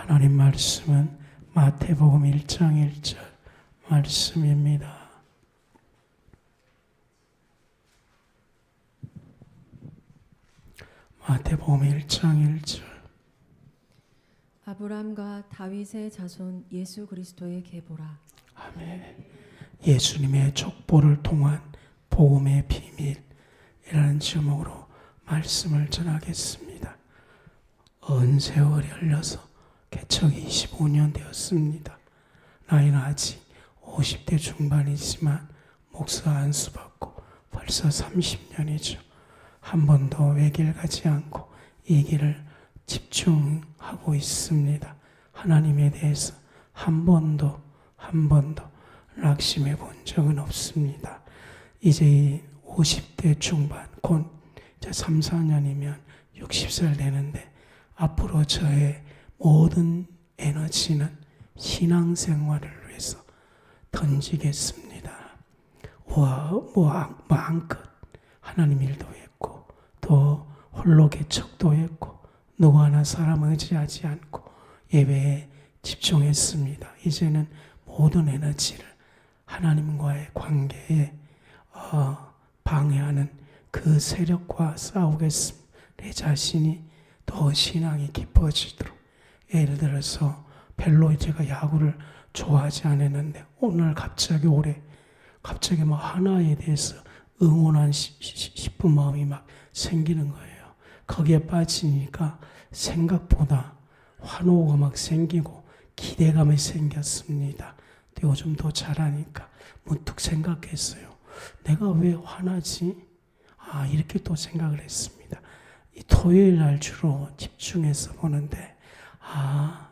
하나님 말씀은 마태복음 1장 1절 말씀입니다. 마태복음 1장 1절. 아브람과 다윗의 자손 예수 그리스도의 계보라. 아멘. 예수님의 족보를 통한 복음의 비밀이라는 제목으로 말씀을 전하겠습니다. 언세월이 흘러서 개척이 25년 되었습니다. 나이는 아직 50대 중반이지만 목사 안수 받고 벌써 30년이죠. 한 번도 외길 가지 않고 이 길을 집중하고 있습니다. 하나님에 대해서 한 번도 낙심해 본 적은 없습니다. 이제 50대 중반, 곧 이제 3, 4년이면 60살 되는데 앞으로 저의 모든 에너지는 신앙생활을 위해서 던지겠습니다. 마음껏 하나님 일도 했고 또 홀로 개척도 했고 누구 하나 사람 의지하지 않고 예배에 집중했습니다. 이제는 모든 에너지를 하나님과의 관계에 방해하는 그 세력과 싸우겠습니다. 내 자신이 더 신앙이 깊어지도록. 예를 들어서 별로 제가 야구를 좋아하지 않았는데 오늘 갑자기 막 하나에 대해서 응원한 싶은 마음이 막 생기는 거예요. 거기에 빠지니까 생각보다 환호가 막 생기고 기대감이 생겼습니다. 요즘 더 잘하니까 문득 생각했어요. 내가 왜 화나지? 이렇게 또 생각을 했습니다. 이 토요일 날 주로 집중해서 보는데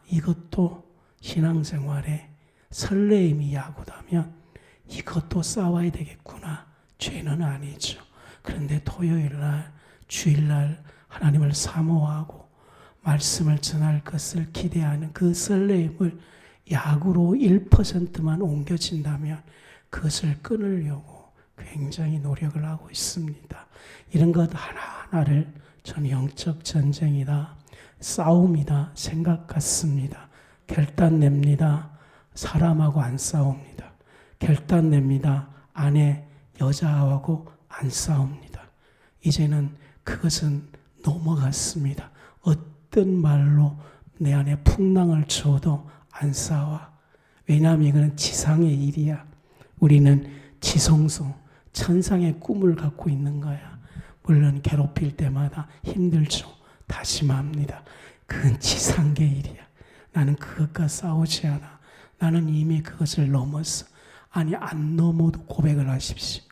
이것도 신앙생활에 설레임이 야구다면 이것도 싸워야 되겠구나. 죄는 아니죠. 그런데 토요일 날, 주일 날 하나님을 사모하고 말씀을 전할 것을 기대하는 그 설레임을 야구로 1%만 옮겨진다면 그것을 끊으려고 굉장히 노력을 하고 있습니다. 이런 것 하나하나를 저는 영적 전쟁이다, 싸움이다 생각 같습니다. 결단 냅니다. 사람하고 안 싸웁니다. 결단 냅니다. 아내, 여자하고 안 싸웁니다. 이제는 그것은 넘어갔습니다. 어떤 말로 내 안에 풍랑을 줘도 안 싸워. 왜냐하면 이거는 지상의 일이야. 우리는 지성소, 천상의 꿈을 갖고 있는 거야. 물론 괴롭힐 때마다 힘들죠. 다짐합니다. 그건 지상의 일이야. 나는 그것과 싸우지 않아. 나는 이미 그것을 넘었어. 안 넘어도 고백을 하십시오.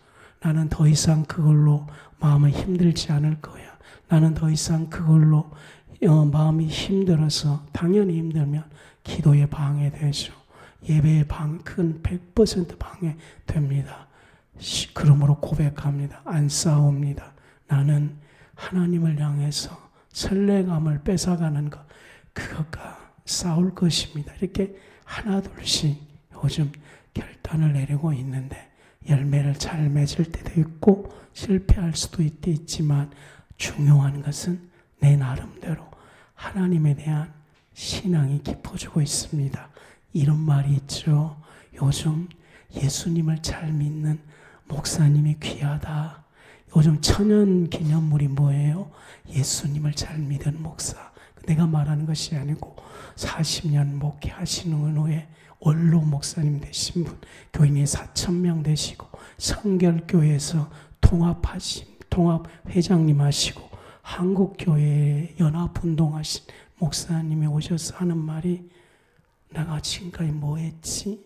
나는 더 이상 그걸로 마음을 힘들지 않을 거야. 나는 더 이상 그걸로 마음이 힘들어서, 당연히 힘들면 기도에 방해되죠. 예배에 큰 100% 방해됩니다. 그러므로 고백합니다. 안 싸웁니다. 나는 하나님을 향해서 설레감을 뺏어가는 것, 그것과 싸울 것입니다. 이렇게 하나둘씩 요즘 결단을 내리고 있는데 열매를 잘 맺을 때도 있고 실패할 수도 있지만 중요한 것은 내 나름대로 하나님에 대한 신앙이 깊어지고 있습니다. 이런 말이 있죠. 요즘 예수님을 잘 믿는 목사님이 귀하다. 요즘 천연 기념물이 뭐예요? 예수님을 잘 믿은 목사. 내가 말하는 것이 아니고 40년 목회하시는 후에 원로 목사님 되신 분, 교인이 4,000명 되시고 성결교회에서 통합회장님 하시고 한국교회 연합운동하신 목사님이 오셔서 하는 말이, 내가 지금까지 뭐 했지?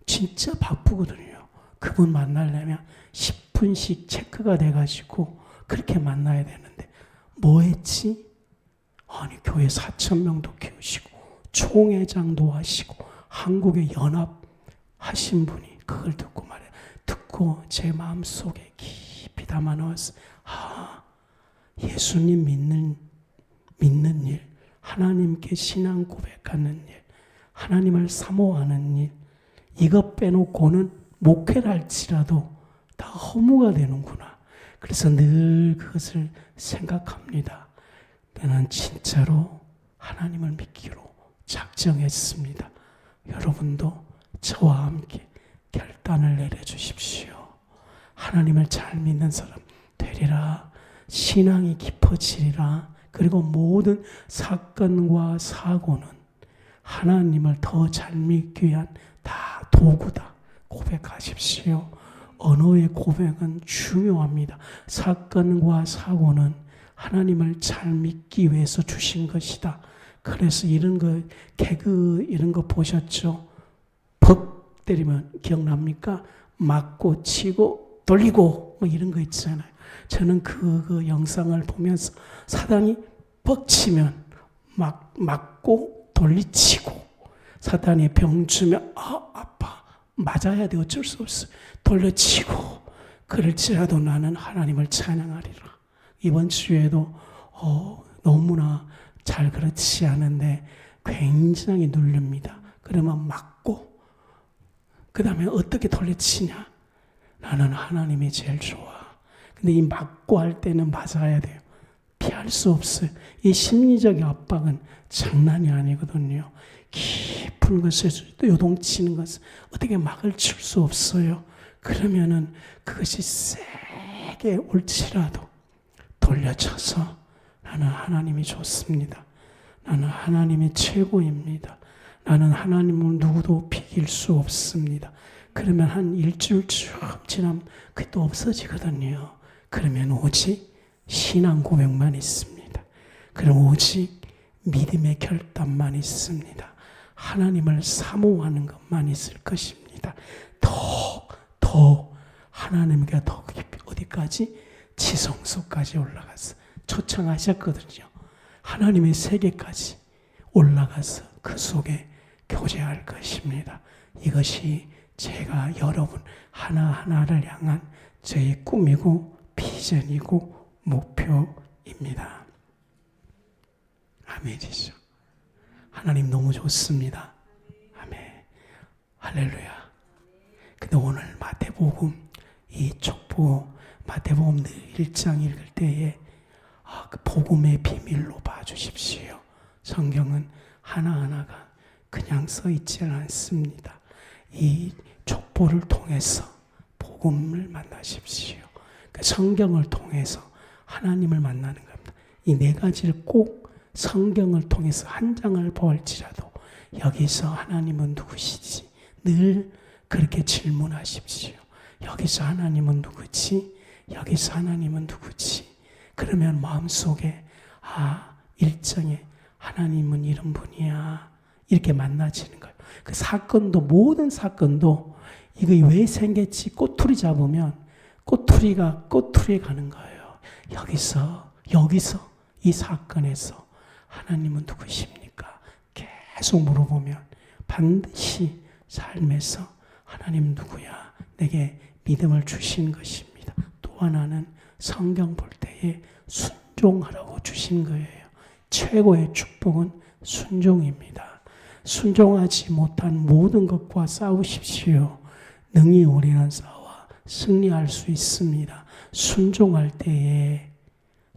진짜 바쁘거든요. 그분 만나려면 10분씩 체크가 돼가지고 그렇게 만나야 되는데 뭐 했지? 교회 4,000명도 키우시고 총회장도 하시고 한국에 연합하신 분이 그걸 듣고 말해요. 듣고 제 마음속에 깊이 담아 넣었어요. 예수님 믿는 일, 하나님께 신앙 고백하는 일, 하나님을 사모하는 일, 이것 빼놓고는 목회를 할지라도 다 허무가 되는구나. 그래서 늘 그것을 생각합니다. 나는 진짜로 하나님을 믿기로 결정했습니다. 여러분도 저와 함께 결단을 내려주십시오. 하나님을 잘 믿는 사람 되리라. 신앙이 깊어지리라. 그리고 모든 사건과 사고는 하나님을 더 잘 믿기 위한 다 도구다. 고백하십시오. 언어의 고백은 중요합니다. 사건과 사고는 하나님을 잘 믿기 위해서 주신 것이다. 그래서 이런 거, 개그 이런 거 보셨죠? 벅 때리면 기억납니까? 맞고 치고 돌리고 뭐 이런 거 있잖아요. 저는 그 영상을 보면서 사단이 벅치면 맞고 돌리치고, 사단이 병 주면 아파 맞아야 돼, 어쩔 수 없어, 돌려치고, 그럴지라도 나는 하나님을 찬양하리라. 이번 주에도 너무나 잘 그렇지 않은데 굉장히 누릅니다. 그러면 맞고, 그 다음에 어떻게 돌려치냐? 나는 하나님이 제일 좋아. 근데 이 맞고 할 때는 맞아야 돼요. 피할 수 없어요. 이 심리적 압박은 장난이 아니거든요. 깊은 것을 또 요동치는 것을 어떻게 막을 칠 수 없어요. 그러면은 그것이 세게 올지라도 돌려쳐서 나는 하나님이 좋습니다. 나는 하나님이 최고입니다. 나는 하나님을 누구도 비길 수 없습니다. 그러면 한 일주일 쭉 지나면 그게 또 없어지거든요. 그러면 오직 신앙 고백만 있습니다. 그럼 오직 믿음의 결단만 있습니다. 하나님을 사모하는 것만 있을 것입니다. 더 하나님께 더 깊이, 어디까지? 지성소까지 올라가서 초청하셨거든요. 하나님의 세계까지 올라가서 그 속에 교제할 것입니다. 이것이 제가 여러분 하나하나를 향한 저의 꿈이고 비전이고 목표입니다. 아멘이죠. 하나님 너무 좋습니다. 아멘. 할렐루야. 근데 오늘 마태복음 이 족보 마태복음 1장 읽을 때에 그 복음의 비밀로 봐주십시오. 성경은 하나하나가 그냥 써 있지는 않습니다. 이 족보를 통해서 복음을 만나십시오. 그 성경을 통해서 하나님을 만나는 겁니다. 이 네 가지를 꼭 성경을 통해서 한 장을 보할지라도 여기서 하나님은 누구시지? 늘 그렇게 질문하십시오. 여기서 하나님은 누구지? 여기서 하나님은 누구지? 그러면 마음속에 1장에 하나님은 이런 분이야, 이렇게 만나지는 거예요. 그 사건도, 모든 사건도 이거 왜 생겼지? 꼬투리 잡으면 꼬투리가 꼬투리에 가는 거예요. 여기서 이 사건에서 하나님은 누구십니까? 계속 물어보면 반드시 삶에서 하나님 누구야? 내게 믿음을 주신 것입니다. 또 하나는 성경 볼 때에 순종하라고 주신 거예요. 최고의 축복은 순종입니다. 순종하지 못한 모든 것과 싸우십시오. 능히 우리는 싸워 승리할 수 있습니다. 순종할 때에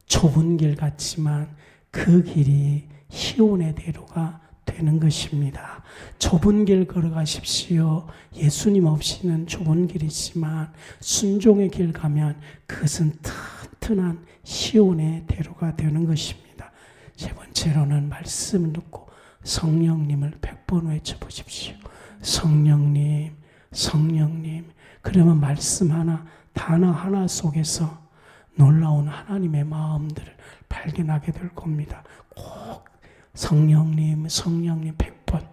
좁은 길 같지만 그 길이 시온의 대로가 되는 것입니다. 좁은 길 걸어가십시오. 예수님 없이는 좁은 길이지만 순종의 길 가면 그것은 튼튼한 시온의 대로가 되는 것입니다. 세 번째로는 말씀을 듣고 성령님을 100번 외쳐보십시오. 성령님, 성령님. 그러면 말씀 하나, 단어 하나 속에서 놀라운 하나님의 마음들을 발견하게 될 겁니다. 꼭 성령님, 성령님 100번.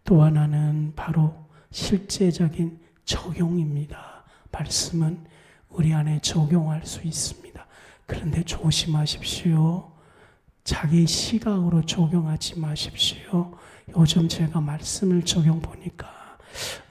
또 하나는 바로 실제적인 적용입니다. 말씀은 우리 안에 적용할 수 있습니다. 그런데 조심하십시오. 자기 시각으로 적용하지 마십시오. 요즘 제가 말씀을 적용 보니까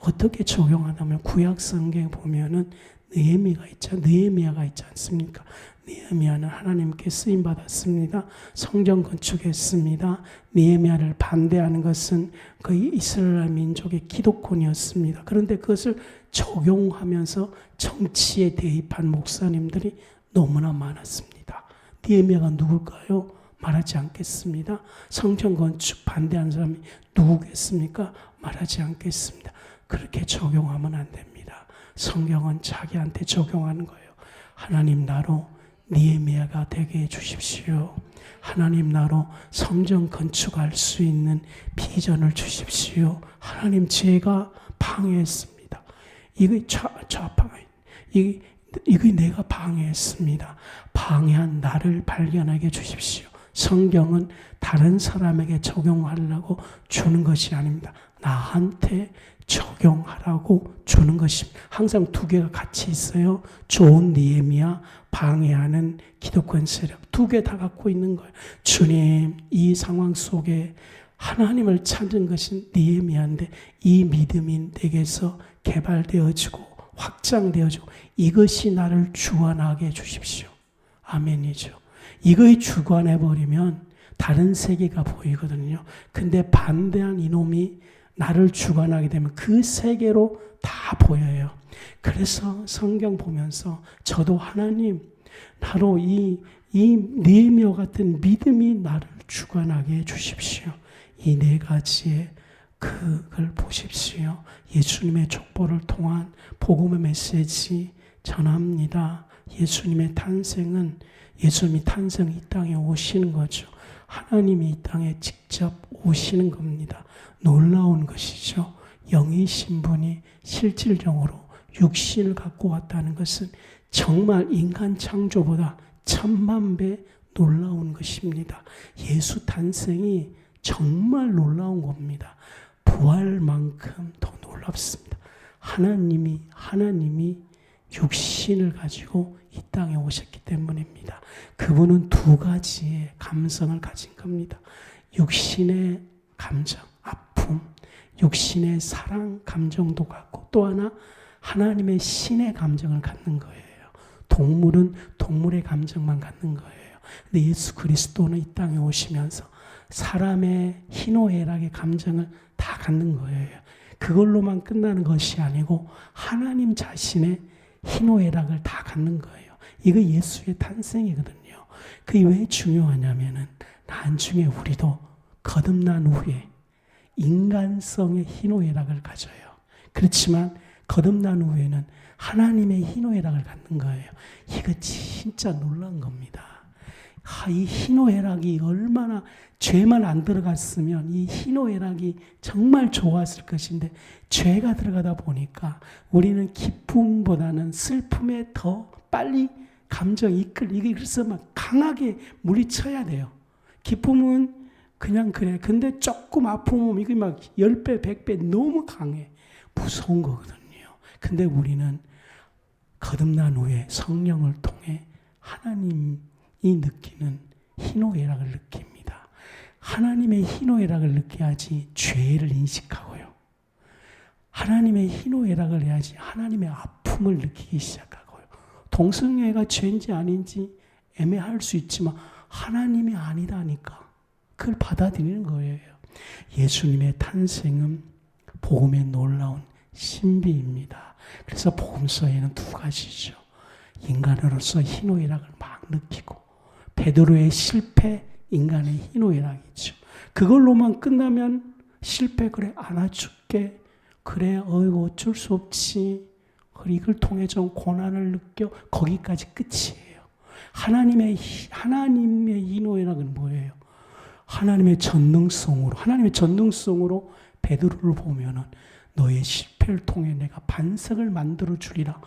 어떻게 적용하냐면 구약 성경에 보면은 느헤미야가 있지 않습니까? 느헤미야는 하나님께 쓰임 받았습니다. 성전 건축했습니다. 느헤미야를 반대하는 것은 그 이스라엘 민족의 기득권이었습니다. 그런데 그것을 적용하면서 정치에 대입한 목사님들이 너무나 많았습니다. 느헤미야가 누굴까요? 말하지 않겠습니다. 성전 건축 반대하는 사람이 누구겠습니까? 말하지 않겠습니다. 그렇게 적용하면 안 됩니다. 성경은 자기한테 적용하는 거예요. 하나님 나로 느헤미야가 되게 해주십시오. 하나님 나로 성전 건축할 수 있는 비전을 주십시오. 하나님 제가 방해했습니다. 이거 내가 방해했습니다. 방해한 나를 발견하게 해주십시오. 성경은 다른 사람에게 적용하려고 주는 것이 아닙니다. 나한테 적용하라고 주는 것입니다. 항상 두 개가 같이 있어요. 좋은 느헤미야, 방해하는 기득권 세력. 두 개 다 갖고 있는 거예요. 주님, 이 상황 속에 하나님을 찾은 것은 느헤미야인데 이 믿음이 내게서 개발되어지고 확장되어지고 이것이 나를 주관하게 해주십시오. 아멘이죠. 이거에 주관해버리면 다른 세계가 보이거든요. 근데 반대한 이놈이 나를 주관하게 되면 그 세계로 다 보여요. 그래서 성경 보면서 저도 하나님 나로 이 느헤미야 같은 믿음이 나를 주관하게 해주십시오. 이 네 가지의 그걸 보십시오. 예수님의 족보를 통한 복음의 메시지 전합니다. 예수님이 탄생 이 땅에 오시는 거죠. 하나님이 이 땅에 직접 오시는 겁니다. 놀라운 것이죠. 영이신 분이 실질적으로 육신을 갖고 왔다는 것은 정말 인간 창조보다 1000만 배 놀라운 것입니다. 예수 탄생이 정말 놀라운 겁니다. 부활만큼 더 놀랍습니다. 하나님이 육신을 가지고 이 땅에 오셨기 때문입니다. 그분은 두 가지의 감성을 가진 겁니다. 육신의 감정, 아픔, 육신의 사랑 감정도 갖고 또 하나 하나님의 신의 감정을 갖는 거예요. 동물은 동물의 감정만 갖는 거예요. 근데 예수 그리스도는 이 땅에 오시면서 사람의 희노애락의 감정을 다 갖는 거예요. 그걸로만 끝나는 것이 아니고 하나님 자신의 희노애락을 다 갖는 거예요. 이거 예수의 탄생이거든요. 그게 왜 중요하냐면은 나중에 우리도 거듭난 후에 인간성의 희노애락을 가져요. 그렇지만 거듭난 후에는 하나님의 희노애락을 갖는 거예요. 이거 진짜 놀라운 겁니다. 이 희노애락이 얼마나 죄만 안 들어갔으면 이 희노애락이 정말 좋았을 것인데 죄가 들어가다 보니까 우리는 기쁨보다는 슬픔에 더 빨리 감정이 이게 그래서 막 강하게 물리쳐야 돼요. 기쁨은 그냥 그래. 근데 조금 아프면 이게 막 10배, 100배 너무 강해. 무서운 거거든요. 근데 우리는 거듭난 후에 성령을 통해 하나님이 느끼는 희노애락을 느낍니다. 하나님의 희노애락을 느껴야지 죄를 인식하고요. 하나님의 희노애락을 해야지 하나님의 아픔을 느끼기 시작하고요. 동성애가 죄인지 아닌지 애매할 수 있지만 하나님이 아니다니까 그걸 받아들이는 거예요. 예수님의 탄생은 복음의 놀라운 신비입니다. 그래서 복음서에는 두 가지죠. 인간으로서 희노애락을 막 느끼고 베드로의 실패, 인간의 희노애락이죠. 그걸로만 끝나면 실패 그래 안아줄게 그래 어쩔 수 없지 이걸 통해 좀 고난을 느껴 거기까지 끝이에요. 하나님의 희노애락은 뭐예요? 하나님의 전능성으로 베드로를 보면은 너의 실패를 통해 내가 반석을 만들어 주리라.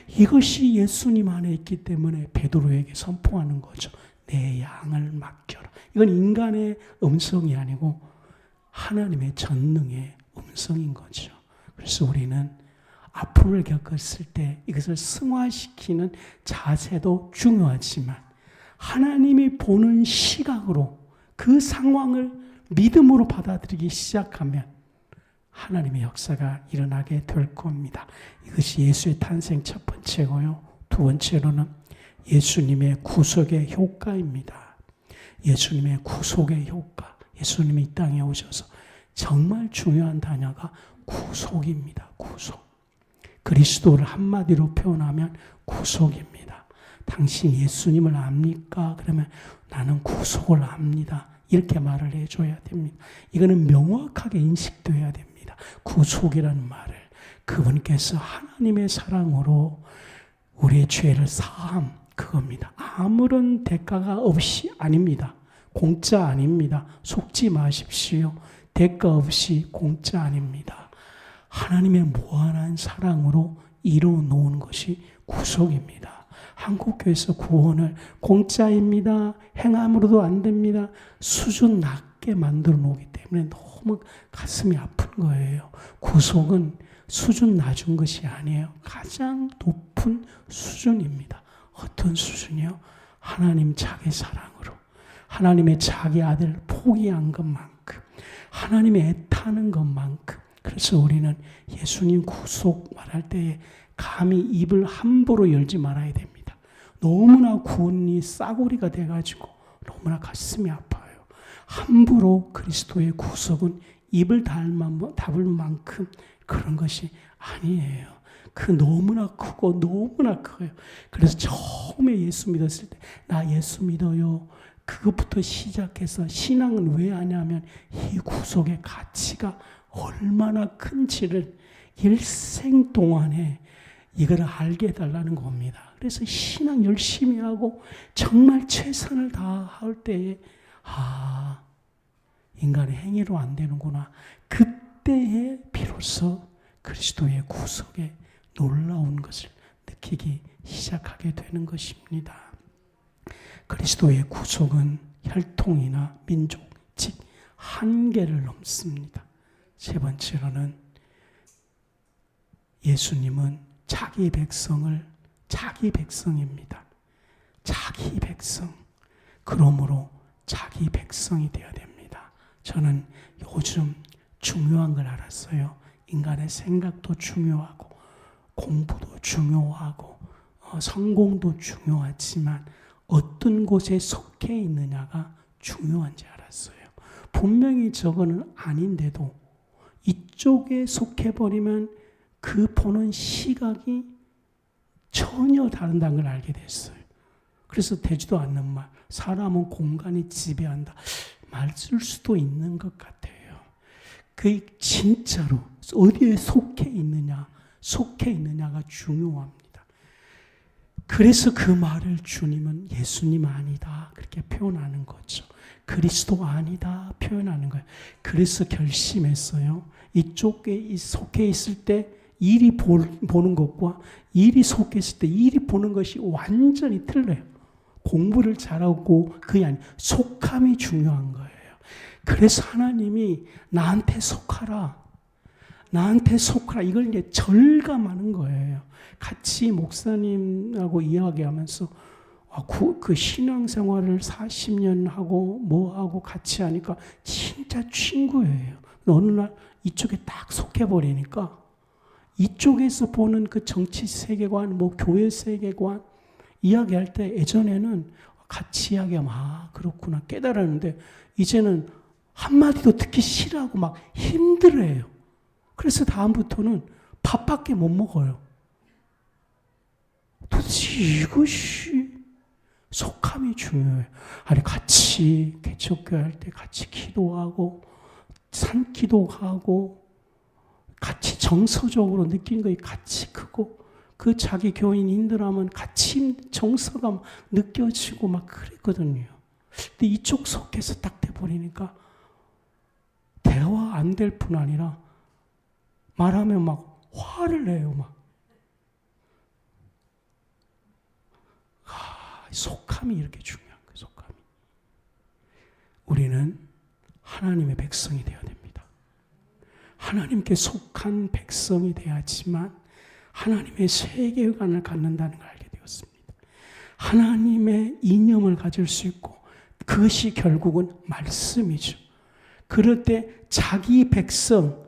이것이 예수님 안에 있기 때문에 베드로에게 선포하는 거죠. 내 양을 맡겨라. 이건 인간의 음성이 아니고 하나님의 전능의 음성인 거죠. 그래서 우리는 아픔을 겪었을 때 이것을 승화시키는 자세도 중요하지만 하나님이 보는 시각으로 그 상황을 믿음으로 받아들이기 시작하면 하나님의 역사가 일어나게 될 겁니다. 이것이 예수의 탄생 첫 번째고요. 두 번째로는 예수님의 구속의 효과입니다. 예수님의 구속의 효과. 예수님이 이 땅에 오셔서 정말 중요한 단어가 구속입니다. 구속. 그리스도를 한마디로 표현하면 구속입니다. 당신 예수님을 압니까? 그러면 나는 구속을 압니다. 이렇게 말을 해줘야 됩니다. 이거는 명확하게 인식돼야 됩니다. 구속이라는 말을 그분께서 하나님의 사랑으로 우리의 죄를 사함, 그겁니다. 아무런 대가가 없이 아닙니다. 공짜 아닙니다. 속지 마십시오. 대가 없이 공짜 아닙니다. 하나님의 무한한 사랑으로 이루어 놓은 것이 구속입니다. 한국교회에서 구원을 공짜입니다. 행함으로도 안 됩니다. 수준 낮게 만들어 놓기 때문에 너무 가슴이 아픈 거예요. 구속은 수준 낮은 것이 아니에요. 가장 높은 수준입니다. 어떤 수준이요? 하나님 자기 사랑으로 하나님의 자기 아들 포기한 것만큼 하나님의 애타는 것만큼. 그래서 우리는 예수님 구속 말할 때에 감히 입을 함부로 열지 말아야 됩니다. 너무나 구원이 싸구리가 돼가지고 너무나 가슴이 아파요. 함부로 그리스도의 구속은 입을 닫을 만큼 그런 것이 아니에요. 그 너무나 크고 너무나 커요. 그래서 처음에 예수 믿었을 때 나 예수 믿어요. 그것부터 시작해서 신앙은 왜 하냐면 이 구속의 가치가 얼마나 큰지를 일생 동안에 이걸 알게 해달라는 겁니다. 그래서 신앙 열심히 하고 정말 최선을 다할 때에 인간의 행위로 안 되는구나. 그때에 비로소 그리스도의 구속에 놀라운 것을 느끼기 시작하게 되는 것입니다. 그리스도의 구속은 혈통이나 민족, 즉 한계를 넘습니다. 세 번째로는 예수님은 자기 백성입니다. 자기 백성. 그러므로 자기 백성이 되어야 됩니다. 저는 요즘 중요한 걸 알았어요. 인간의 생각도 중요하고 공부도 중요하고 성공도 중요하지만 어떤 곳에 속해 있느냐가 중요한지 알았어요. 분명히 저거는 아닌데도 이쪽에 속해버리면 그 보는 시각이 전혀 다르다는 걸 알게 됐어요. 그래서 되지도 않는 말, 사람은 공간이 지배한다. 맞을 수도 있는 것 같아요. 그 진짜로 어디에 속해 있느냐가 중요합니다. 그래서 그 말을 주님은 예수님 아니다 그렇게 표현하는 거죠. 그리스도 아니다 표현하는 거예요. 그래서 결심했어요. 이쪽에 속해 있을 때 일이 보는 것과 일이 속해 있을 때 일이 보는 것이 완전히 틀려요. 공부를 잘하고 그게 아니에요. 속함이 중요한 거예요. 그래서 하나님이 나한테 속하라. 이걸 이제 절감하는 거예요. 같이 목사님하고 이야기하면서 그 신앙생활을 40년 하고 같이 하니까 진짜 친구예요. 어느 날 이쪽에 딱 속해버리니까 이쪽에서 보는 그 정치 세계관, 교회 세계관 이야기할 때 예전에는 같이 이야기하면 그렇구나 깨달았는데 이제는 한마디도 듣기 싫어하고 막 힘들어해요. 그래서 다음부터는 밥밖에 못 먹어요. 도대체 이것이 속함이 중요해요. 아니 같이 개척교회 할 때 같이 기도하고 산기도하고 같이 정서적으로 느끼는 것이 같이 크고 그 자기 교인 힘들어하면 같이 정서가 느껴지고 막 그랬거든요. 근데 이쪽 속에서 딱 돼버리니까 대화 안 될 뿐 아니라 말하면 막 화를 내요. 속함이 이렇게 중요한 거예요. 속함이. 우리는 하나님의 백성이 되어야 됩니다. 하나님께 속한 백성이 되어야지만 하나님의 세계관을 갖는다는 걸 알게 되었습니다. 하나님의 이념을 가질 수 있고 그것이 결국은 말씀이죠. 그럴 때 자기 백성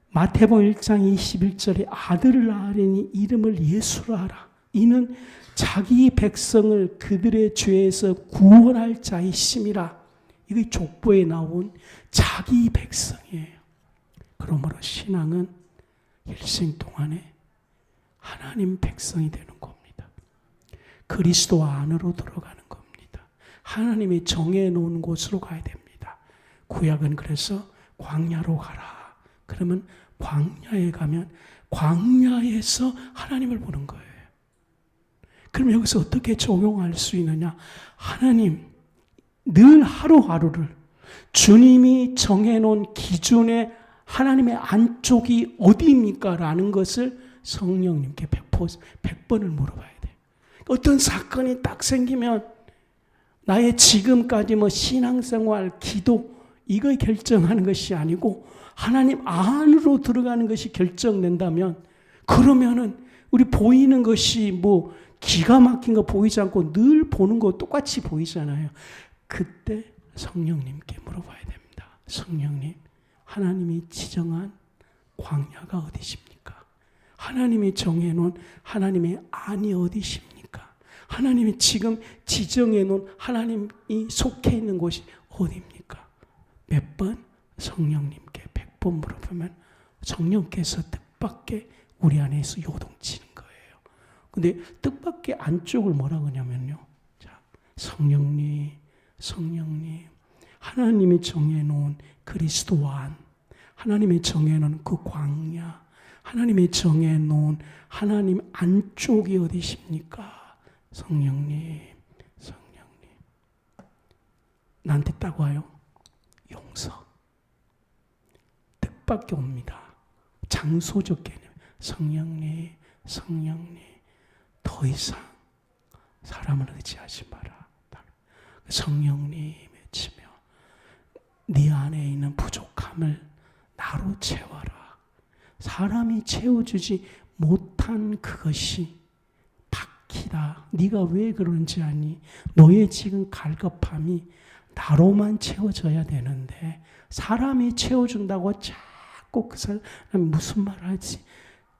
마태복음 1장 21절에 아들을 낳으리니 이름을 예수로 하라. 이는 자기 백성을 그들의 죄에서 구원할 자이심이라. 이게 족보에 나온 자기 백성이에요. 그러므로 신앙은 일생 동안에 하나님 백성이 되는 겁니다. 그리스도 안으로 들어가는 겁니다. 하나님이 정해놓은 곳으로 가야 됩니다. 구약은 그래서 광야로 가라. 그러면 광야에 가면 광야에서 하나님을 보는 거예요. 그럼 여기서 어떻게 적용할 수 있느냐? 하나님, 늘 하루하루를 주님이 정해놓은 기준의 하나님의 안쪽이 어디입니까? 라는 것을 성령님께 100번을 물어봐야 돼요. 어떤 사건이 딱 생기면 나의 지금까지 신앙생활, 기도 이걸 결정하는 것이 아니고 하나님 안으로 들어가는 것이 결정된다면 그러면은 우리 보이는 것이 기가 막힌 거 보이지 않고 늘 보는 거 똑같이 보이잖아요. 그때 성령님께 물어봐야 됩니다. 성령님, 하나님이 지정한 광야가 어디십니까? 하나님이 정해놓은 하나님의 안이 어디십니까? 하나님이 지금 지정해놓은 하나님이 속해 있는 곳이 어디입니까? 몇 번? 성령님께 100번 물어보면 성령께서 뜻밖의 우리 안에서 요동치는 거예요. 근데 뜻밖의 안쪽을 뭐라고 하냐면요. 자, 성령님, 하나님이 정해놓은 그리스도 안, 하나님이 정해놓은 그 광야, 하나님이 정해놓은 하나님 안쪽이 어디십니까? 성령님. 나한테 딱 와요. 용서. 뜻밖에 옵니다. 장소적 개념. 성령님, 더 이상 사람을 의지하지 마라. 성령님 외치며 네 안에 있는 부족함을 나로 채워라. 사람이 채워주지 못한 그것이 바퀴다. 네가 왜 그런지 아니? 너의 지금 갈급함이 나로만 채워져야 되는데 사람이 채워준다고 자꾸 그 사람 무슨 말 하지?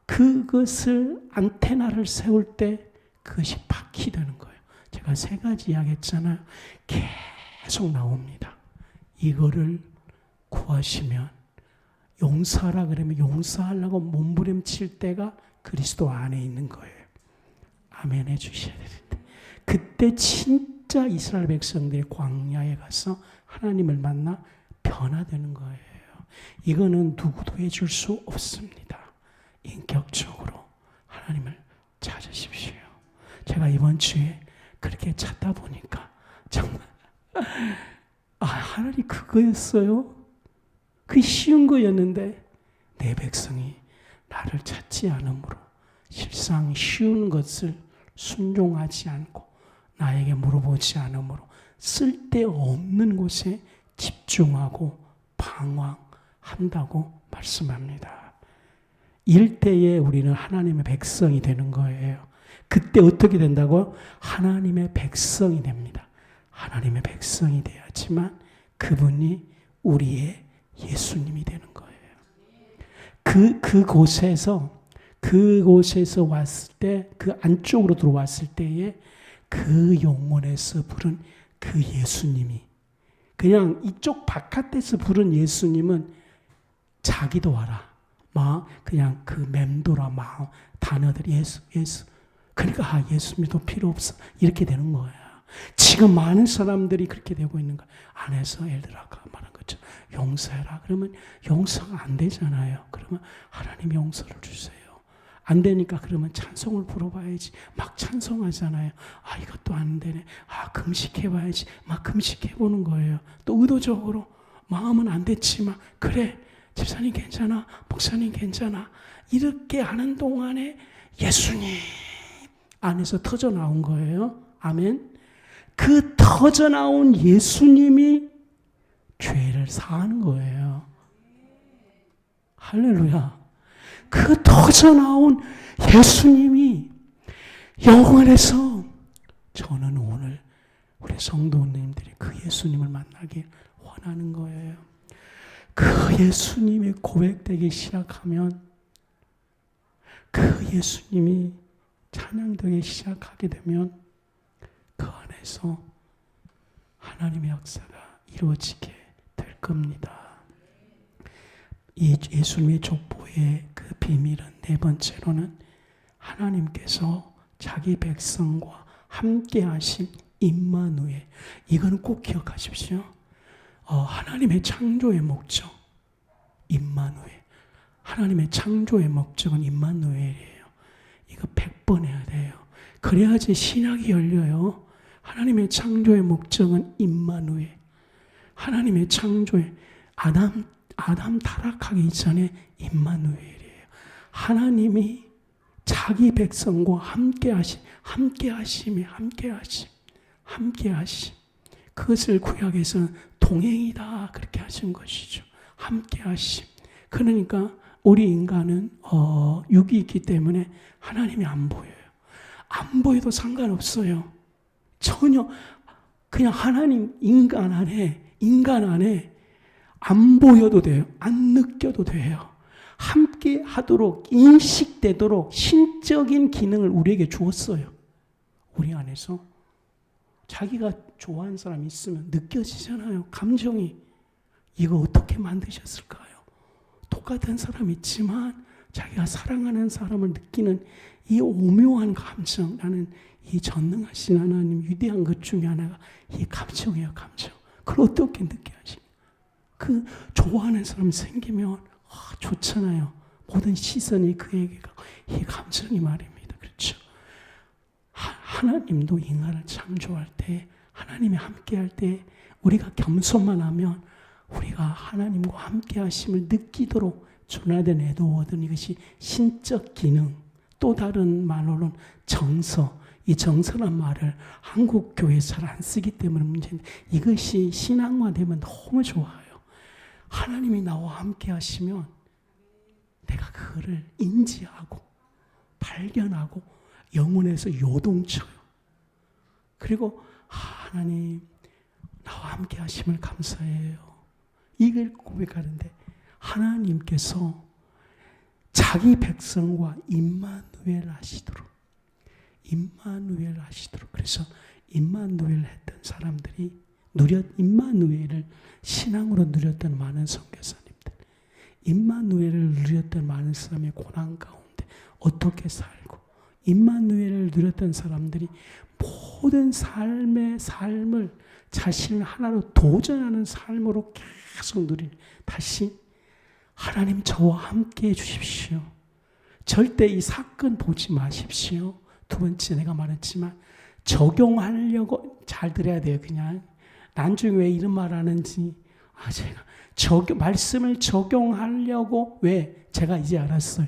그것을 안테나를 세울 때 그것이 바퀴 되는 거예요. 제가 3가지 이야기했잖아요. 계속 나옵니다. 이거를 구하시면 용서하라 그러면 용서하려고 몸부림칠 때가 그리스도 안에 있는 거예요. 아멘 해주셔야 되는데 그때 진짜 이스라엘 백성들이 광야에 가서 하나님을 만나 변화되는 거예요. 이거는 누구도 해줄 수 없습니다. 인격적으로 하나님을 찾으십시오. 제가 이번 주에 그렇게 찾다 보니까 정말 하나님 그거였어요? 그 쉬운 거였는데 내 백성이 나를 찾지 않으므로 실상 쉬운 것을 순종하지 않고 나에게 물어보지 않으므로 쓸데없는 곳에 집중하고 방황한다고 말씀합니다. 이럴 때에 우리는 하나님의 백성이 되는 거예요. 그때 어떻게 된다고요? 하나님의 백성이 됩니다. 하나님의 백성이 돼야지만 그분이 우리의 예수님이 되는 거예요. 그곳에서 왔을 때, 그 안쪽으로 들어왔을 때에 그 영혼에서 부른 그 예수님이 그냥 이쪽 바깥에서 부른 예수님은 자기도 알아. 그냥 그 맴돌아 마음 단어들 예수. 그러니까 예수님도 필요 없어. 이렇게 되는 거야. 지금 많은 사람들이 그렇게 되고 있는 거야. 안에서 엘드라가 말한 것처럼 용서해라. 그러면 용서가 안 되잖아요. 그러면 하나님 용서를 주세요. 안 되니까 그러면 찬송을 불러봐야지. 막 찬송하잖아요. 이것도 안 되네. 금식해봐야지. 막 금식해보는 거예요. 또 의도적으로 마음은 안 됐지만 그래 집사님 괜찮아. 목사님 괜찮아. 이렇게 하는 동안에 예수님 안에서 터져나온 거예요. 아멘. 그 터져나온 예수님이 죄를 사하는 거예요. 할렐루야. 그 터져나온 예수님이 영원에서 저는 오늘 우리 성도님들이 그 예수님을 만나길 원하는 거예요. 그 예수님이 고백되기 시작하면 그 예수님이 찬양되기 시작하게 되면 그 안에서 하나님의 역사가 이루어지게 될 겁니다. 이 예수님의 족보의 그 비밀은 4번째로는 하나님께서 자기 백성과 함께 하심 임마누엘. 이거는 꼭 기억하십시오. 하나님의 창조의 목적 임마누엘. 하나님의 창조의 목적은 임마누엘이에요. 이거 100번 해야 돼요. 그래야지 신학이 열려요. 하나님의 창조의 목적은 임마누엘. 하나님의 창조의 아담 타락하기 전에 임마누엘이에요. 하나님이 자기 백성과 함께 하심. 그것을 구약에서는 동행이다 그렇게 하신 것이죠. 함께 하심. 그러니까 우리 인간은 육이 있기 때문에 하나님이 안 보여요. 안 보여도 상관없어요. 전혀 그냥 하나님 인간 안에 안 보여도 돼요. 안 느껴도 돼요. 함께 하도록 인식되도록 신적인 기능을 우리에게 주었어요. 우리 안에서 자기가 좋아하는 사람이 있으면 느껴지잖아요. 감정이. 이거 어떻게 만드셨을까요? 똑같은 사람이 있지만 자기가 사랑하는 사람을 느끼는 이 오묘한 감정, 나는 이 전능하신 하나님 위대한 것 중에 하나가 이 감정이에요. 감정. 그걸 어떻게 느껴야지? 그 좋아하는 사람 생기면 좋잖아요. 모든 시선이 그에게 가고 이 감정이 말입니다. 그렇죠? 하나님도 인간을 창조할 때 하나님이 함께할 때 우리가 겸손만 하면 우리가 하나님과 함께 하심을 느끼도록 조나단 에드워드는 이것이 신적 기능, 또 다른 말로는 정서, 이 정서란 말을 한국 교회에서 잘 안 쓰기 때문에 문제인데 이것이 신앙화되면 너무 좋아요. 하나님이 나와 함께 하시면 내가 그거를 인지하고 발견하고 영혼에서 요동쳐요. 그리고 하나님 나와 함께 하심을 감사해요. 이걸 고백하는데 하나님께서 자기 백성과 임마누엘 하시도록 그래서 임마누엘 했던 사람들이 임마누엘을 신앙으로 누렸던 많은 선교사님들, 임마누엘을 누렸던 많은 사람의 고난 가운데 어떻게 살고 임마누엘을 누렸던 사람들이 모든 삶을 자신을 하나로 도전하는 삶으로 계속 다시 하나님 저와 함께 해주십시오. 절대 이 사건 보지 마십시오. 두 번째 내가 말했지만 적용하려고 잘 들어야 돼요. 그냥 나중에 왜 이런 말 하는지 제가 말씀을 적용하려고 왜 제가 이제 알았어요.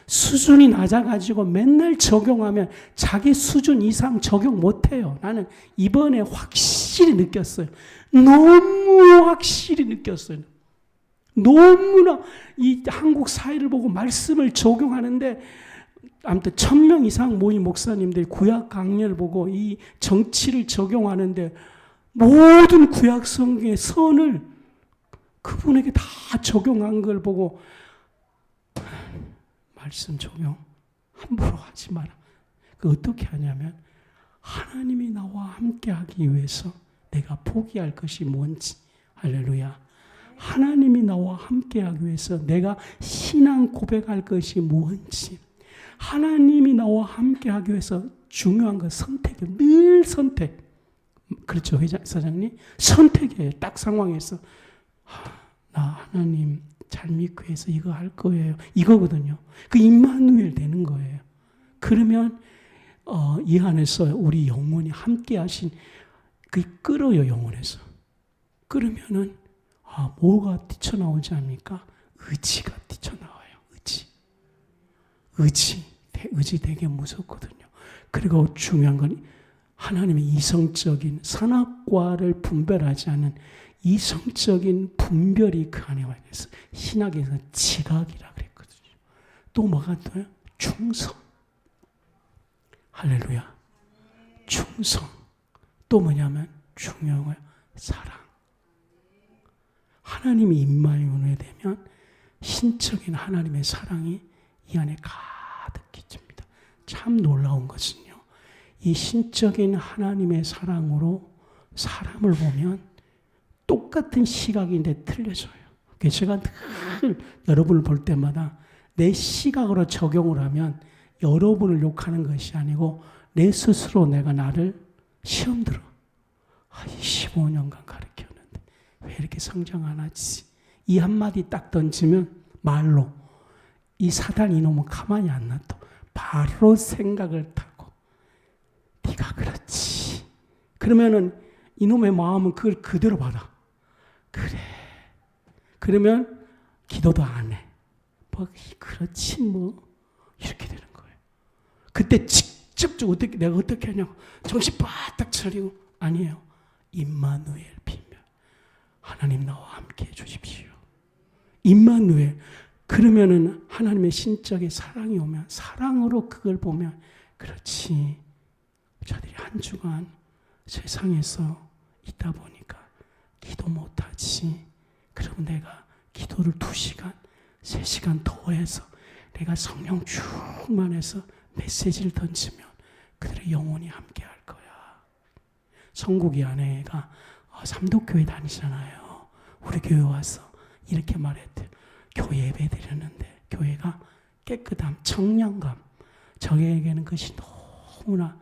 수준이 낮아가지고 맨날 적용하면 자기 수준 이상 적용 못해요. 나는 이번에 확실히 느꼈어요. 너무 확실히 느꼈어요. 너무나 이 한국 사회를 보고 말씀을 적용하는데 아무튼 1000명 이상 모인 목사님들이 구약 강렬을 보고 이 정치를 적용하는데 모든 구약 성경의 선을 그분에게 다 적용한 걸 보고 말씀 적용 함부로 하지 마라. 그 어떻게 하냐면 하나님이 나와 함께하기 위해서 내가 포기할 것이 뭔지 할렐루야. 하나님이 나와 함께하기 위해서 내가 신앙 고백할 것이 뭔지 하나님이 나와 함께하기 위해서 중요한 건 선택이에요. 늘 선택. 그렇죠 사장님? 선택이에요. 딱 상황에서 나 하나님 잘 믿고 해서 이거 할 거예요. 이거거든요. 그 임마누엘 되는 거예요. 그러면 이 안에서 우리 영혼이 함께 하신 그게 끓어요. 영혼에서. 끓으면은 뭐가 뛰쳐나오지 않습니까? 의지가 뛰쳐나와요. 의지 되게 무섭거든요. 그리고 중요한 건 하나님의 이성적인 선악과를 분별하지 않는 이성적인 분별이 그 안에 와 있어서 신학에서 지각이라 그랬거든요. 또 뭐가 또요? 충성. 할렐루야. 충성. 또 뭐냐면 중요한 거야. 사랑. 하나님이 임마누엘 되면 신적인 하나님의 사랑이 이 안에 가득 끼칩니다. 참 놀라운 것은요. 이 신적인 하나님의 사랑으로 사람을 보면 똑같은 시각인데 틀려져요. 그래서 제가 늘 여러분을 볼 때마다 내 시각으로 적용을 하면 여러분을 욕하는 것이 아니고 내 스스로 내가 나를 시험 들어. 15년간 가르쳤는데 왜 이렇게 성장 안 하지? 이 한마디 딱 던지면 말로 이 사단 이놈은 가만히 안 놔둬. 바로 생각을 타고 네가 그렇지. 그러면은 이놈의 마음은 그걸 그대로 받아. 그래. 그러면 기도도 안 해. 뭐 그렇지 뭐 이렇게 되는 거예요. 그때 직접 어떻게 내가 어떻게 하냐고 정신 바짝 차리고 아니에요. 임마누엘 비밀. 하나님 나와 함께 해 주십시오. 임마누엘. 그러면은 하나님의 신적인 사랑이 오면 사랑으로 그걸 보면 그렇지. 저들이 한 주간 세상에서 있다 보니까 기도 못하지. 그럼 내가 기도를 2시간, 3시간 더 해서 내가 성령 충만해서 메시지를 던지면 그들의 영혼이 함께 할 거야. 성국이 아내가 삼도교회 다니잖아요. 우리 교회 와서 이렇게 말했대요. 교회 예배 드렸는데 교회가 깨끗함, 청량감, 저에게는 그것이 너무나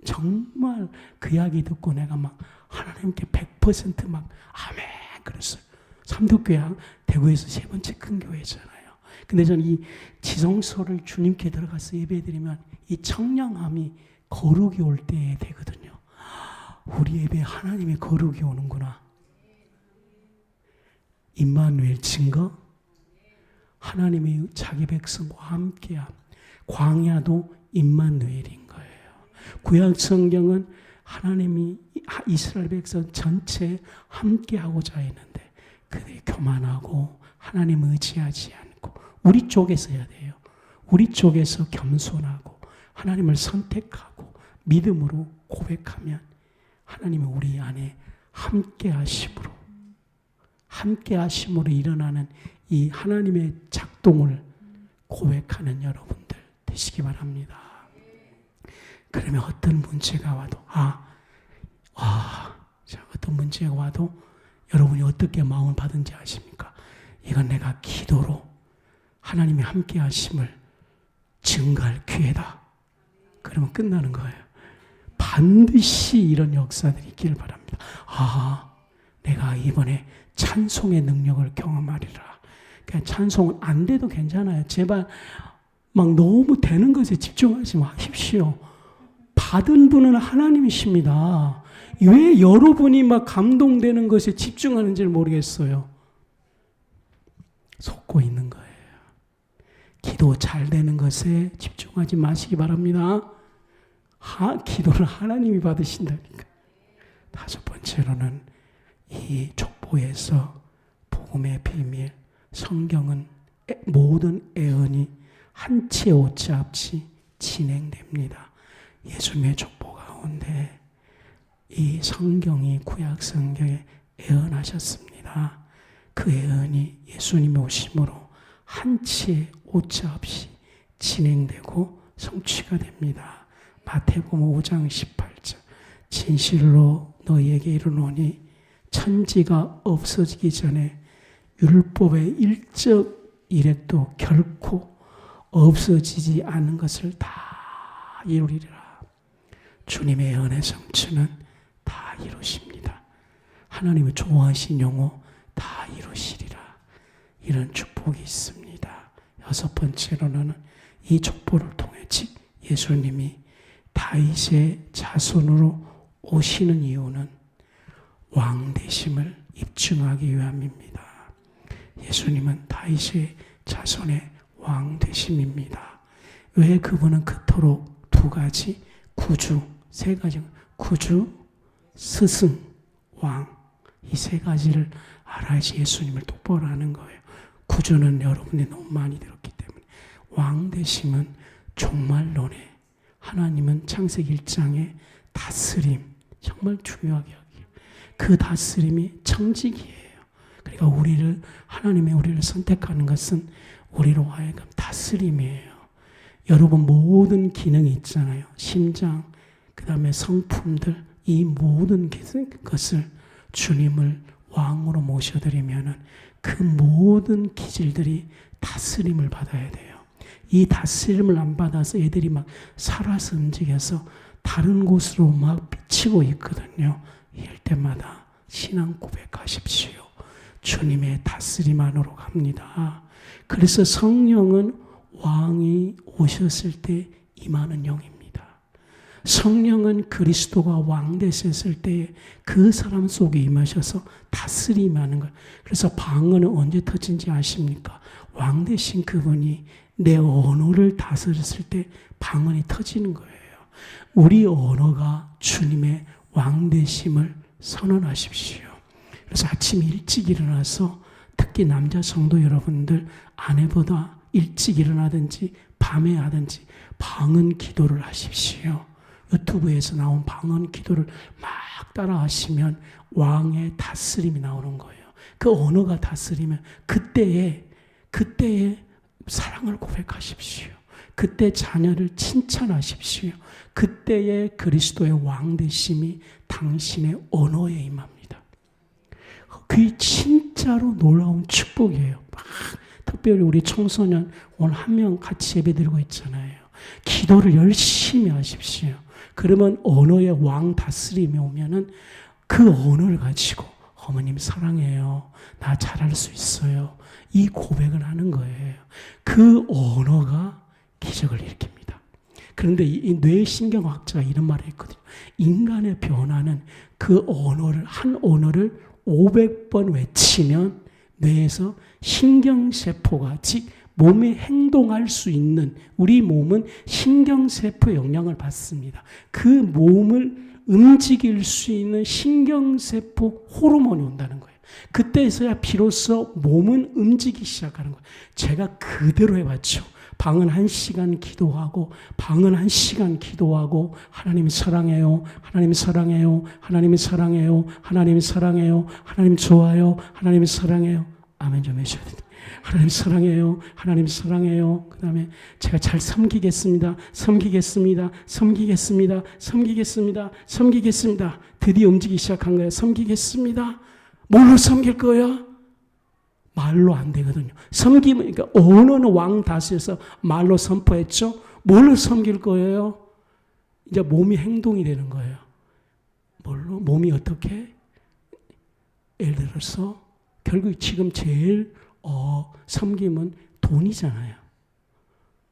정말 그 이야기 듣고 내가 막 하나님께 100% 막 아멘 그랬어요. 삼도교회 대구에서 3번째 큰 교회잖아요. 근데 저는 이 지성소를 주님께 들어가서 예배드리면 이 청량함이 거룩이 올 때에 되거든요. 우리 예배에 하나님의 거룩이 오는구나. 임마누엘 증거. 하나님의 자기 백성과 함께함. 광야도 임마누엘인 거예요. 구약 성경은 하나님이 이스라엘 백성 전체 함께하고자 했는데 그들이 교만하고 하나님 의지하지 않고 우리 쪽에서 해야 돼요. 우리 쪽에서 겸손하고 하나님을 선택하고 믿음으로 고백하면 하나님은 우리 안에 함께하심으로 일어나는 이 하나님의 작동을 고백하는 여러분들 되시기 바랍니다. 그러면 어떤 문제가 와도 어떤 문제가 와도 여러분이 어떻게 마음을 받은지 아십니까? 이건 내가 기도로 하나님이 함께 하심을 증거할 기회다. 그러면 끝나는 거예요. 반드시 이런 역사들이 있기를 바랍니다. 내가 이번에 찬송의 능력을 경험하리라. 그러니까 찬송은 안 돼도 괜찮아요. 제발 막 너무 되는 것에 집중하지 마십시오. 받은 분은 하나님이십니다. 왜 여러분이 막 감동되는 것에 집중하는지를 모르겠어요. 속고 있는 거예요. 기도 잘 되는 것에 집중하지 마시기 바랍니다. 기도를 하나님이 받으신다니까. 5번째로는 이 족보에서 복음의 비밀, 성경은 모든 애언이 한치의 오차없이 진행됩니다. 예수님의 족보 가운데 이 성경이 구약 성경에 애언하셨습니다. 그 애언이 예수님의 오심으로 한치의 오차없이 진행되고 성취가 됩니다. 마태복음 5장 18절 진실로 너희에게 이르노니 천지가 없어지기 전에 율법의 일적 일획도 결코 없어지지 않은 것을 다 이루리라. 주님의 은혜 성취는 다 이루십니다. 하나님의 좋아하신 영호 다 이루시리라. 이런 축복이 있습니다. 6번째로는 이 족보를 통해 예수님이 다윗의 자손으로 오시는 이유는 왕 되심을 입증하기 위함입니다. 예수님은 다윗의 자손의 왕 되심입니다. 왜 그분은 그토록 2가지 구주, 3가지 구주, 스승, 왕 이 3가지를 알아야지 예수님을 똑바로 아는 거예요. 구주는 여러분이 너무 많이 들었기 때문에 왕 되심은 종말론에 하나님은 창세기 1장에 다스림 정말 중요하게 하기요. 그 다스림이 청직이에요. 그러니까 하나님의 우리를 선택하는 것은 우리로 하여금 다스림이에요. 여러분 모든 기능이 있잖아요. 심장, 그 다음에 성품들 이 모든 것을 주님을 왕으로 모셔드리면은 그 모든 기질들이 다스림을 받아야 돼요. 이 다스림을 안 받아서 애들이 막 살아서 움직여서 다른 곳으로 막 비치고 있거든요. 이럴 때마다 신앙 고백하십시오. 주님의 다스림 안으로 갑니다. 그래서 성령은 왕이 오셨을 때 임하는 영입니다. 성령은 그리스도가 왕 되셨을 때 그 사람 속에 임하셔서 다스림하는 거예요. 그래서 방언은 언제 터진지 아십니까? 왕 되신 그분이 내 언어를 다스렸을 때 방언이 터지는 거예요. 우리 언어가 주님의 왕 되심을 선언하십시오. 그래서 아침 일찍 일어나서 특히 남자 성도 여러분들 아내보다 일찍 일어나든지 밤에 하든지 방언 기도를 하십시오. 유튜브에서 나온 방언 기도를 막 따라 하시면 왕의 다스림이 나오는 거예요. 그 언어가 다스리면 그때에 사랑을 고백하십시오. 그때 자녀를 칭찬하십시오. 그때에 그리스도의 왕 되심이 당신의 언어에 임합니다. 그게 진짜로 놀라운 축복이에요. 특별히 우리 청소년 오늘 한 명 같이 예배드리고 있잖아요. 기도를 열심히 하십시오. 그러면 언어의 왕 다스림이 오면은 그 언어를 가지고 어머님 사랑해요. 나 잘할 수 있어요. 이 고백을 하는 거예요. 그 언어가 기적을 일으킵니다. 그런데 이 뇌신경학자가 이런 말을 했거든요. 인간의 변화는 그 언어를, 한 언어를 500번 외치면 뇌에서 신경세포가, 즉 몸이 행동할 수 있는, 우리 몸은 신경세포의 영향을 받습니다. 그 몸을 움직일 수 있는 신경세포 호르몬이 온다는 거예요. 그때서야 비로소 몸은 움직이기 시작하는 거예요. 제가 그대로 해봤죠. 방은 1시간 기도하고, 방은 1시간 기도하고, 하나님 사랑해요, 하나님 사랑해요, 하나님 사랑해요, 하나님 사랑해요, 하나님 좋아요, 하나님 사랑해요. 아멘 좀 해주셔야 됩니다. 하나님 사랑해요, 하나님 사랑해요. 그 다음에 제가 잘 섬기겠습니다, 섬기겠습니다, 섬기겠습니다, 섬기겠습니다, 섬기겠습니다. 드디어 움직이기 시작한 거예요. 섬기겠습니다. 뭘로 섬길 거야? 말로 안 되거든요. 섬기면, 그러니까 언어는 왕 다스려서 말로 선포했죠. 뭘로 섬길 거예요? 이제 몸이 행동이 되는 거예요. 뭘로? 몸이 어떻게? 예를 들어서 결국 지금 제일 섬김은 돈이잖아요.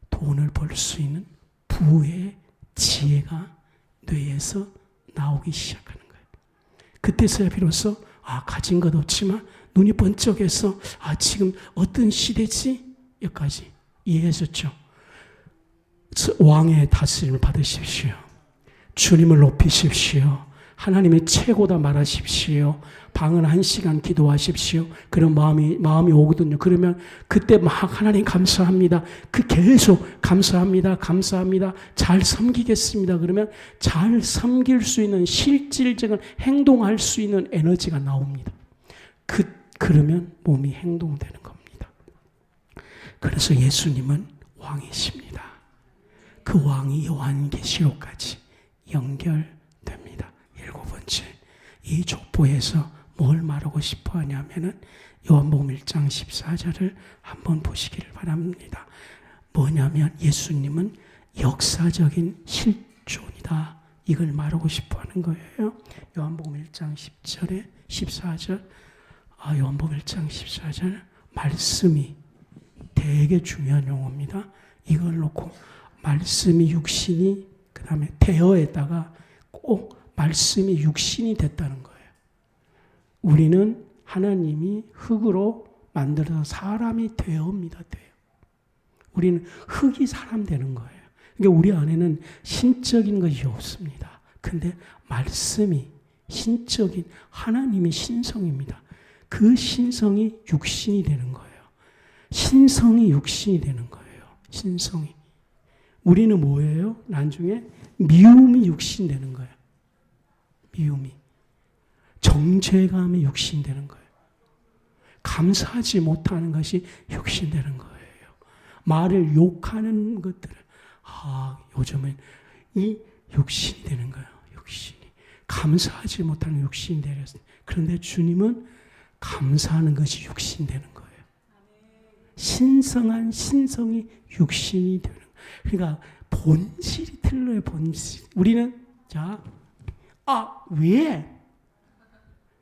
돈을 벌 수 있는 부의 지혜가 뇌에서 나오기 시작하는 거예요. 그때서야 비로소 가진 것 없지만 눈이 번쩍해서 지금 어떤 시대지? 여기까지 이해하셨죠? 왕의 다스림을 받으십시오. 주님을 높이십시오. 하나님의 최고다 말하십시오. 방은 1시간 기도하십시오. 그런 마음이 오거든요. 그러면 그때 막 하나님 감사합니다. 계속 감사합니다. 감사합니다. 잘 섬기겠습니다. 그러면 잘 섬길 수 있는 실질적인 행동할 수 있는 에너지가 나옵니다. 그러면 몸이 행동되는 겁니다. 그래서 예수님은 왕이십니다. 그 왕이 요한계시록까지 연결됩니다. 7번째, 이 족보에서 뭘 말하고 싶어 하냐면은 요한복음 1장 14절을 한번 보시기를 바랍니다. 뭐냐면 예수님은 역사적인 실존이다. 이걸 말하고 싶어 하는 거예요. 요한복음 1장 10절에 14절, 요한복음 1장 14절 말씀이 되게 중요한 용어입니다. 이걸 놓고 말씀이 육신이, 그 다음에 되어에다가 꼭 말씀이 육신이 됐다는 거예요. 우리는 하나님이 흙으로 만들어서 사람이 되어옵니다. 돼요. 우리는 흙이 사람 되는 거예요. 그러니까 우리 안에는 신적인 것이 없습니다. 근데 말씀이 신적인 하나님의 신성입니다. 그 신성이 육신이 되는 거예요. 신성이 육신이 되는 거예요. 신성이. 우리는 뭐예요? 나중에 미움이 육신 되는 거예요. 미움이. 정죄감이 육신 되는 거예요. 감사하지 못하는 것이 육신 되는 거예요. 말을 욕하는 것들을, 요즘은 이 육신이 되는 거예요. 육신이. 감사하지 못하는 육신이 되었어요. 그런데 주님은 감사하는 것이 육신 되는 거예요. 신성한 신성이 육신이 되는 거예요. 그러니까 본질이 틀려요. 본질. 우리는 왜?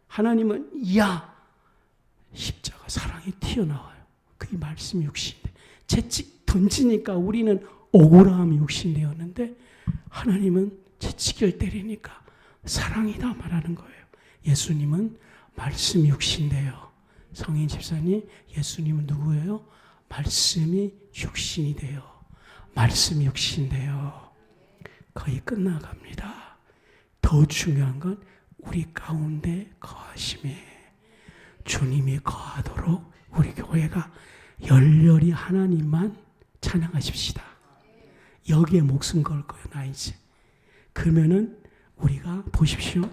하나님은 십자가 사랑이 튀어나와요. 그게 말씀이 육신인데 채찍 던지니까 우리는 억울함이 육신되었는데 하나님은 채찍을 때리니까 사랑이다 말하는 거예요. 예수님은 말씀이 육신돼요. 성인 집사님, 예수님은 누구예요? 말씀이 육신이 돼요. 말씀이 육신돼요. 거의 끝나갑니다. 더 중요한 건 우리 가운데 거하심에 주님이 거하도록 우리 교회가 열렬히 하나님만 찬양하십시다. 여기에 목숨 걸 거예요. 나 이제. 그러면은 우리가 보십시오.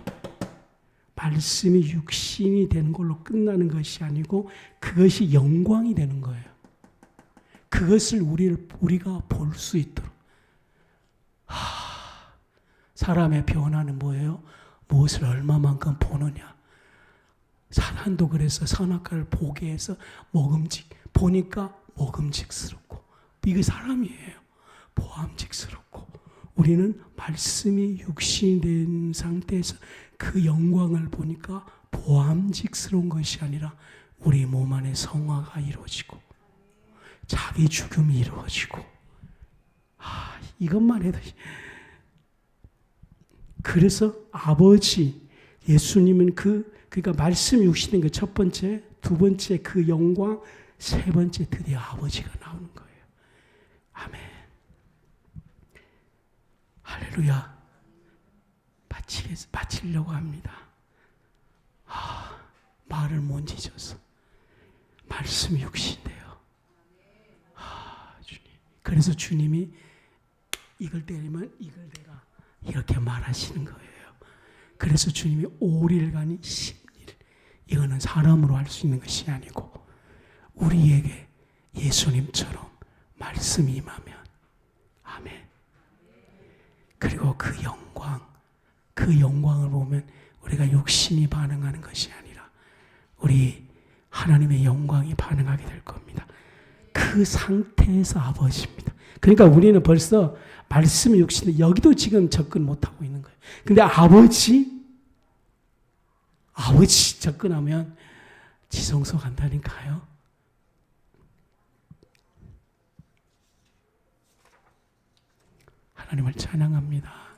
말씀이 육신이 되는 걸로 끝나는 것이 아니고 그것이 영광이 되는 거예요. 그것을 우리가 볼 수 있도록. 사람의 변화는 뭐예요? 무엇을 얼마만큼 보느냐. 사탄도 그래서 선악과를 보게 해서 보니까 먹음직스럽고. 이게 사람이에요. 보암직스럽고. 우리는 말씀이 육신이 된 상태에서 그 영광을 보니까 보암직스러운 것이 아니라 우리 몸 안에 성화가 이루어지고 자기 죽음이 이루어지고 이것만 해도 그래서 아버지 예수님은 그러니까 말씀이 육신된 그 첫 번째, 두 번째 그 영광, 세 번째 드디어 아버지가 나오는 거예요. 아멘. 할렐루야. 마치려고 합니다. 말을 못 잊어서. 말씀이 육신돼요. 주님. 그래서 주님이 이걸 때리면 이걸 내가 이렇게 말하시는 거예요. 그래서 주님이 5일간이 10일. 이거는 사람으로 할 수 있는 것이 아니고 우리에게 예수님처럼 말씀이 임하면 아멘. 그리고 그 영광을 보면 우리가 육신이 반응하는 것이 아니라 우리 하나님의 영광이 반응하게 될 겁니다. 그 상태에서 아버지입니다. 그러니까 우리는 벌써 말씀이 육신인데 여기도 지금 접근 못하고 있는 거예요. 근데 아버지 접근하면 지성소 간다니까요. 하나님을 찬양합니다.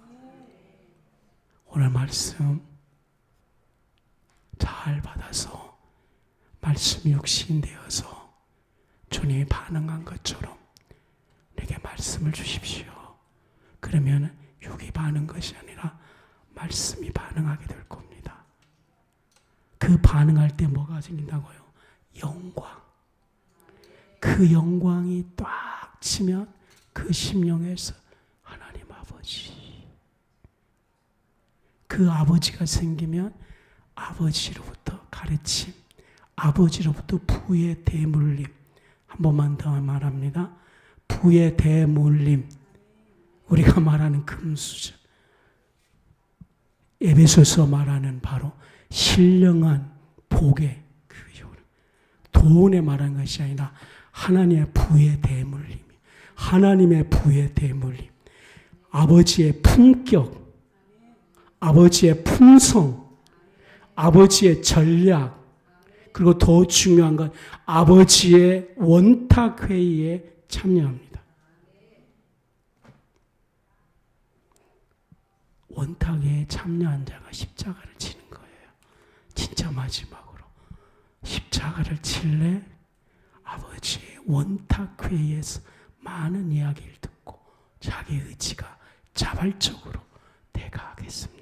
오늘 말씀 잘 받아서 말씀이 육신되어서 주님이 반응한 것처럼 내게 말씀을 주십시오. 그러면 육이 반응한 것이 아니라 말씀이 반응하게 될 겁니다. 그 반응할 때 뭐가 생긴다고요? 영광. 그 영광이 딱 치면 그 심령에서 하나님 아버지. 그 아버지가 생기면 아버지로부터 가르침, 아버지로부터 부의 대물림. 한 번만 더 말합니다. 부의 대물림. 우리가 말하는 금수저. 에베소서 말하는 바로 신령한 복의 그 효능. 돈에 말하는 것이 아니라 하나님의 부의 대물림. 하나님의 부의 대물림. 아버지의 품격, 아버지의 품성, 아버지의 전략, 그리고 더 중요한 건 아버지의 원탁회의에 참여합니다. 원탁회의에 참여한 자가 십자가를 치는 거예요. 진짜 마지막으로. 십자가를 칠래 아버지의 원탁회의에서 많은 이야기를 듣고 자기 의지가 자발적으로 내가 하겠습니다.